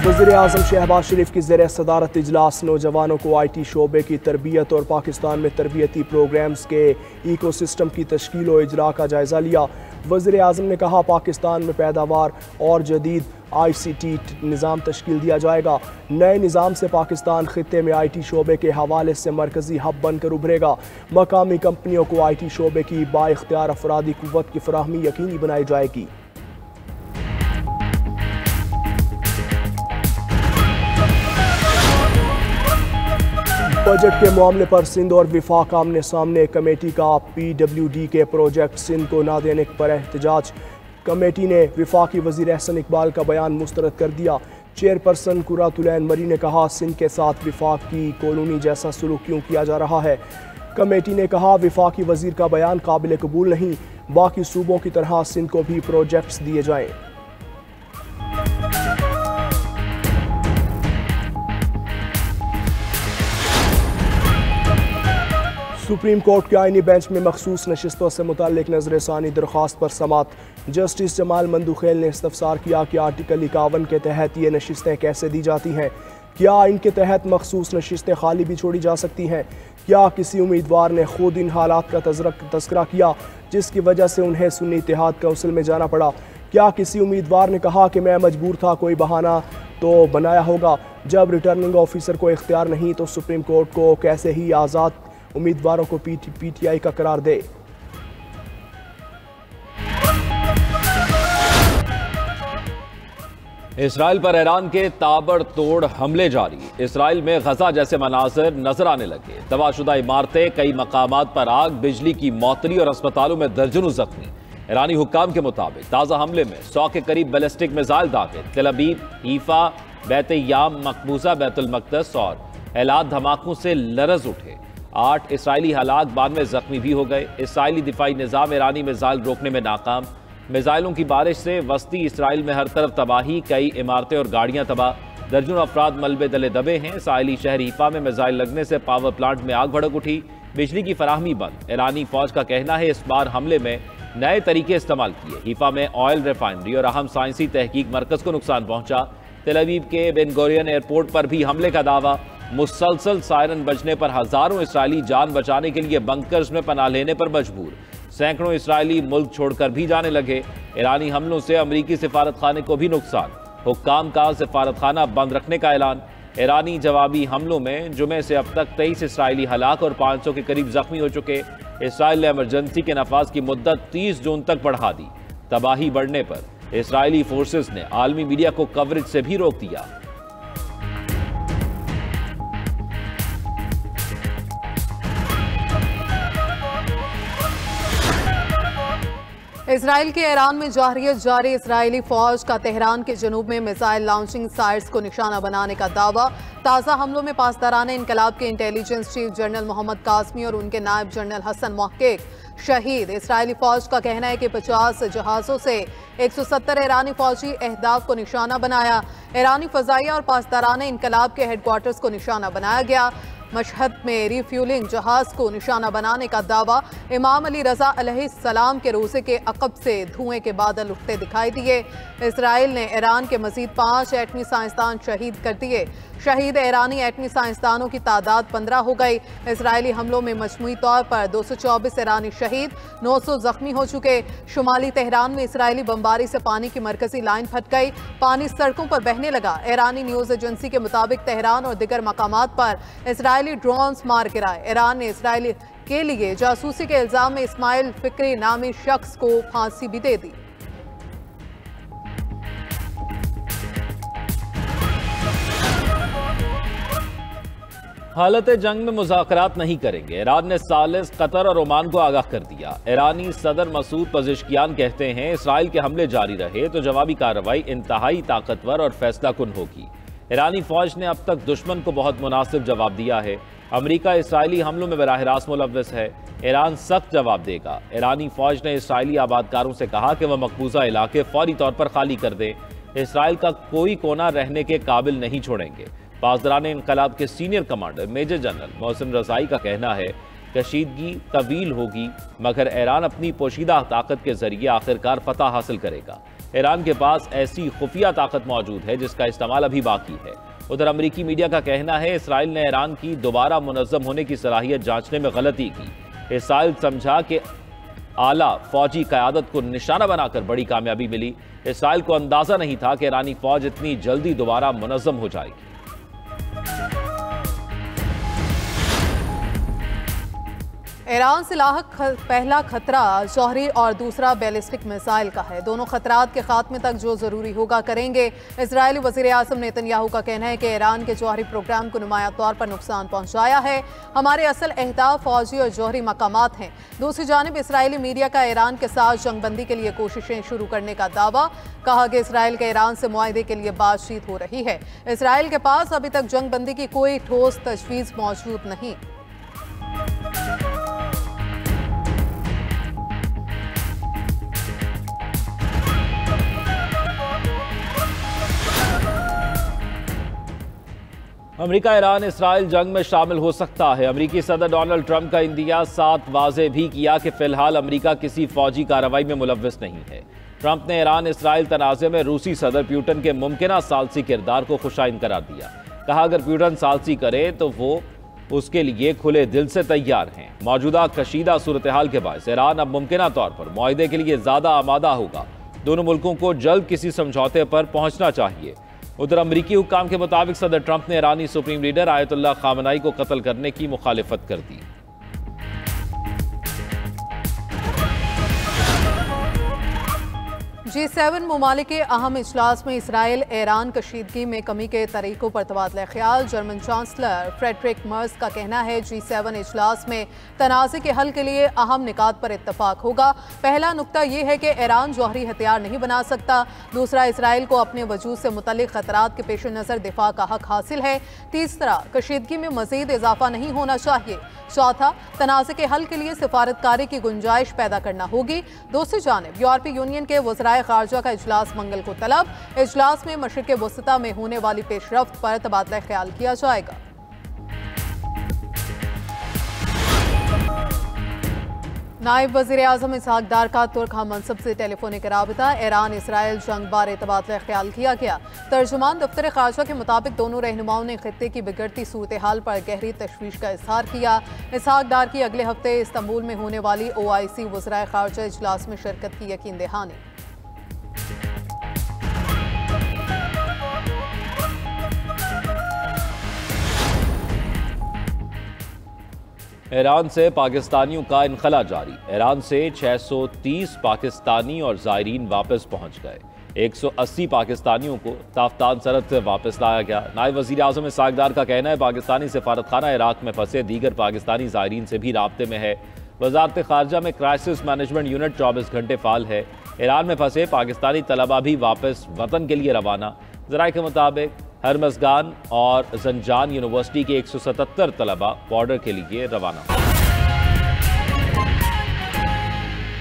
वज़ीर-ए-आज़म शहबाज शरीफ की ज़ेर सदारत इजलास नौजवानों को IT शोबे की तरबियत और पाकिस्तान में तरबियती प्रोग्राम्स के इकोसिस्टम की तश्कील और इजरा का जायज़ा लिया। वज़ीर-ए-आज़म ने कहा पाकिस्तान में पैदावार और जदीद ICT निज़ाम तश्कील दिया जाएगा। नए निज़ाम से पाकिस्तान ख़ित्ते में IT शोबे के हवाले से मरकज़ी हब बनकर उभरेगा। मकामी कंपनियों को IT शोबे की बाइख्तियार अफरादी क़ुव्वत की फराहमी यकीनी बनाई जाएगी। बजट के मामले पर सिंध और विफाक आमने सामने। कमेटी का PWD के प्रोजेक्ट सिंध को ना देने पर एहतजाज। कमेटी ने विफाकी वज़ीर एहसन इकबाल का बयान मुस्तरद कर दिया। चेयरपर्सन कुरातुलैन मरी ने कहा सिंध के साथ विफाक की कॉलोनी जैसा सलूक क्यों किया जा रहा है। कमेटी ने कहा विफाकी वज़ीर का बयान काबिल कबूल नहीं, बाकी सूबों की तरह सिंध को भी प्रोजेक्ट्स दिए जाएं। सुप्रीम कोर्ट के आईनी बेंच में मखसूस नशिस्तों से मुताल्लिक नजरसानी दरख्वास्त पर समात। जस्टिस जमाल मंदुखेल ने इस्तफसार किया कि आर्टिकल 51 के तहत ये नशिस्तें कैसे दी जाती हैं। क्या इनके तहत मखसूस नशिस्तें खाली भी छोड़ी जा सकती हैं? क्या किसी उम्मीदवार ने खुद इन हालात का तज़किरा किया जिसकी वजह से उन्हें सुन्नी इत्तेहाद काउंसिल में जाना पड़ा? क्या किसी उम्मीदवार ने कहा कि मैं मजबूर था, कोई बहाना तो बनाया होगा? जब रिटर्निंग ऑफिसर को इख्तियार नहीं तो सुप्रीम कोर्ट को कैसे ही आज़ाद उम्मीदवारों को PTI का करार दे। इसराइल पर ईरान के ताबड़तोड़ हमले जारी। इसराइल में गजा जैसे मनाज़िर नजर आने लगे। तबाहशुदा इमारतें, कई मकामात पर आग, बिजली की मौतरी और अस्पतालों में दर्जनों जख्मी। ईरानी हुक्काम के मुताबिक ताज़ा हमले में 100 के करीब बैलिस्टिक मिसाइल दाखिल। तेल अवीव, हीफा, बैत-ए-याम, मकबूजा, बैतुल मक़दस और एलात धमाकों से लरज़ उठे। 8 इसराइली हलाक, 92 जख्मी भी हो गए। इसराइली दिफाई निज़ाम ईरानी मिसाइल रोकने में नाकाम। मिसाइलों की बारिश से वस्ती इसराइल में हर तरफ तबाही, कई इमारतें और गाड़ियां तबाह। दर्जनों अफराद मलबे तले दबे हैं। इसराइली शहर हीफा में मिसाइल लगने से पावर प्लांट में आग भड़क उठी, बिजली की फराहमी बंद। ईरानी फौज का कहना है इस बार हमले में नए तरीके इस्तेमाल किए। हीफा में ऑयल रिफाइनरी और अहम साइंसी तहकीक मरकज को नुकसान पहुंचा। तेल अवीव के बेन गुरियन एयरपोर्ट पर भी हमले का दावा। मुसलसल सायरन बजने पर हजारों इसराइली जान बचाने के लिए बंकर्स में पनाह लेने पर मजबूर। सैकड़ों इसराइली मुल्क छोड़कर भी जाने लगे। ईरानी हमलों से अमरीकी सिफारत खाने को भी नुकसान। हुक्काम का सिफारत खाना बंद रखने का ऐलान। ईरानी जवाबी हमलों में जुमे से अब तक 23 इसराइली हलाक और 500 के करीब जख्मी हो चुके। इसराइल ने इमरजेंसी के नफाज की मुद्दत 30 जून तक बढ़ा दी। तबाही बढ़ने पर इसराइली फोर्सेस ने आलमी मीडिया को कवरेज से भी रोक दिया। इसराइल के ईरान में जाहिरियत जारी। इसराइली फौज का तेहरान के जनूब में मिसाइल लॉन्चिंग साइट्स को निशाना बनाने का दावा। ताज़ा हमलों में पासदारान इनकलाब के intelligence chief general Mohammad Kazemi और उनके नायब जनरल हसन मोहक्किक शहीद। इसराइली फौज का कहना है कि 50 जहाज़ों से 170 ईरानी फौजी अहदाफ को निशाना बनाया। ईरानी फजाइया और पासदारान इनकलाब के हेडक्वार्टर्स को निशाना बनाया गया। मशहद में रिफ्यूलिंग जहाज को निशाना बनाने का दावा। इमाम अली रजा अलैहिस्सलाम के रोज़े के अक़ब से धुएं के बादल उठते दिखाई दिए। इसराइल ने ईरान के मजीद 5 एटमी साइंसदान शहीद कर दिए। शहीद ईरानी एटमी साइंसदानों की तादाद 15 हो गई। इसराइली हमलों में मजमूई तौर पर 224 ईरानी शहीद, 900 जख्मी हो चुके। शुमाली तेहरान में इसराइली बमबारी से पानी की मरकजी लाइन फट गई, पानी सड़कों पर बहने लगा। ईरानी न्यूज़ एजेंसी के मुताबिक तेहरान और दिगर मकामात पर इसराइली ड्रोन्स मार गिराए। ईरान ने इसराइल के लिए जासूसी के इल्जाम में इस्माइल फिक्री नामी शख्स को फांसी भी दे दी। हालत जंग में मुज़ाकरात नहीं करेंगे। ईरान ने सालिस, कतर और ओमान को आगाह कर दिया। ईरानी सदर मसूद पज़ेश्कियान कहते हैं इसराइल के हमले जारी रहे तो जवाबी कार्रवाई इंतहाई ताकतवर और फैसला कुन होगी। ईरानी फौज ने अब तक दुश्मन को बहुत मुनासिब जवाब दिया है। अमरीका इसराइली हमलों में बराह रास्त मुलव्वस है। ईरान सख्त जवाब देगा। ईरानी फौज ने इसराइली आबादकारों से कहा कि वह मकबूजा इलाके फौरी तौर पर खाली कर दें। इसराइल का कोई कोना रहने के काबिल नहीं छोड़ेंगे। पासदारान इनकलाब के senior commander major general Mohsen Rezaei का कहना है कशीदगी तवील होगी मगर ईरान अपनी पोशीदा ताकत के जरिए आखिरकार फतह हासिल करेगा। ईरान के पास ऐसी खुफिया ताकत मौजूद है जिसका इस्तेमाल अभी बाकी है। उधर अमरीकी मीडिया का कहना है इसराइल ने ईरान की दोबारा मुनज़्ज़म होने की सलाहियत जांचने में गलती की। इसराइल समझा कि आला फौजी क़यादत को निशाना बनाकर बड़ी कामयाबी मिली। इसराइल को अंदाजा नहीं था कि ईरानी फौज इतनी जल्दी दोबारा मुनज़्ज़म हो जाएगी। ईरान से लाहक पहला खतरा जौहरी और दूसरा बैलिस्टिक मिसाइल का है। दोनों खतरात के खात्मे तक जो जरूरी होगा करेंगे। इजरायली वज़ीर आज़म नेतन्याहू का कहना है कि ईरान के जौहरी प्रोग्राम को नुमाया तौर पर नुकसान पहुंचाया है। हमारे असल अहदाफ फौजी और जौहरी मकामात हैं। दूसरी जानिब इसराइली मीडिया का ईरान के साथ जंगबंदी के लिए कोशिशें शुरू करने का दावा। कहा कि इसराइल के ईरान से मुआहदे के लिए बातचीत हो रही है। इसराइल के पास अभी तक जंगबंदी की कोई ठोस तजवीज़ मौजूद नहीं। अमेरिका ईरान इसराइल जंग में शामिल हो सकता है। अमेरिकी सदर डोनाल्ड ट्रंप का इंदिया साथ वाज़े भी किया कि फिलहाल अमेरिका किसी फौजी कार्रवाई में मुलव्वस नहीं है। ट्रंप ने ईरान इसराइल तनाज़े में रूसी सदर प्यूटन के मुमकिना सालसी किरदार को खुशाइन करार दिया। कहा अगर प्यूटन सालसी करे तो वो उसके लिए खुले दिल से तैयार हैं। मौजूदा कशीदा सूरत हाल के बायस ईरान अब मुमकिना तौर पर मुआहदे के लिए ज़्यादा आमादा होगा। दोनों मुल्कों को जल्द किसी समझौते पर पहुंचना चाहिए। उधर अमरीकी हुक्काम के मुताबिक सदर ट्रंप ने ईरानी सुप्रीम लीडर आयतुल्लाह खामनाई को कत्ल करने की मुखालिफत कर दी। G7 मुमालिक के अहम इजलास में इसराइल ईरान कशीदगी में कमी के तरीकों पर तबादला ख्याल। जर्मन चांसलर फ्रेडरिक मर्ज का कहना है G7 इजलास में तनाज़े के हल के लिए अहम निकात पर इत्तफाक होगा। पहला नुक्ता यह है कि ईरान जौहरी हथियार नहीं बना सकता। दूसरा, इसराइल को अपने वजूद से मुतल्लिक खतरात के पेश नज़र दिफा का हक हासिल है। तीसरा, कशीदगी में मजीद इजाफा नहीं होना चाहिए। चौथा, तनाज़े के हल के लिए सिफारतकारी की गुंजाइश पैदा करना होगी। दूसरी जानिब यूरोपीय यूनियन के वज़राए खारजा का इजलास मंगल को तलब। इजलास में मशरिक़ वसता में होने वाली पेशरफ्त पर तबादला ख्याल किया जाएगा। नायब वज़ीर आज़म इसहाक डार का तुर्क हम मनसब से टेलीफोनिक राबिता। ईरान इसराइल जंग बारे तबादला ख्याल किया गया। तर्जुमान दफ्तर खारजा के मुताबिक दोनों रहनुमाओं ने खित्ते की बिगड़ती सूरत हाल पर गहरी तशवीश का इजहार किया। इसहाक डार की अगले हफ्ते इस्तंबुल में होने वाली OIC वज़राए खारजा इजलास में शिरकत की यकीन दहानी। ईरान से पाकिस्तानियों का इनखला जारी। ईरान से 630 पाकिस्तानी और ज़ायरीन वापस पहुंच गए। 180 पाकिस्तानियों को ताफ्तान सरहद से वापस लाया गया। नायब वज़ीर आज़म इसहाक डार का कहना है पाकिस्तानी सफारतखाना इराक में फंसे दीगर पाकिस्तानी ज़ायरीन से भी राब्ते में है। वज़ारत खारजा में क्राइसिस मैनेजमेंट यूनिट 24 घंटे फ़ाल है। ईरान में फंसे पाकिस्तानी तलबा भी वापस वतन के लिए रवाना। ज़राए के मुताबिक हरमज़गान और जंजान यूनिवर्सिटी के 177 तलबा बॉर्डर के लिए रवाना।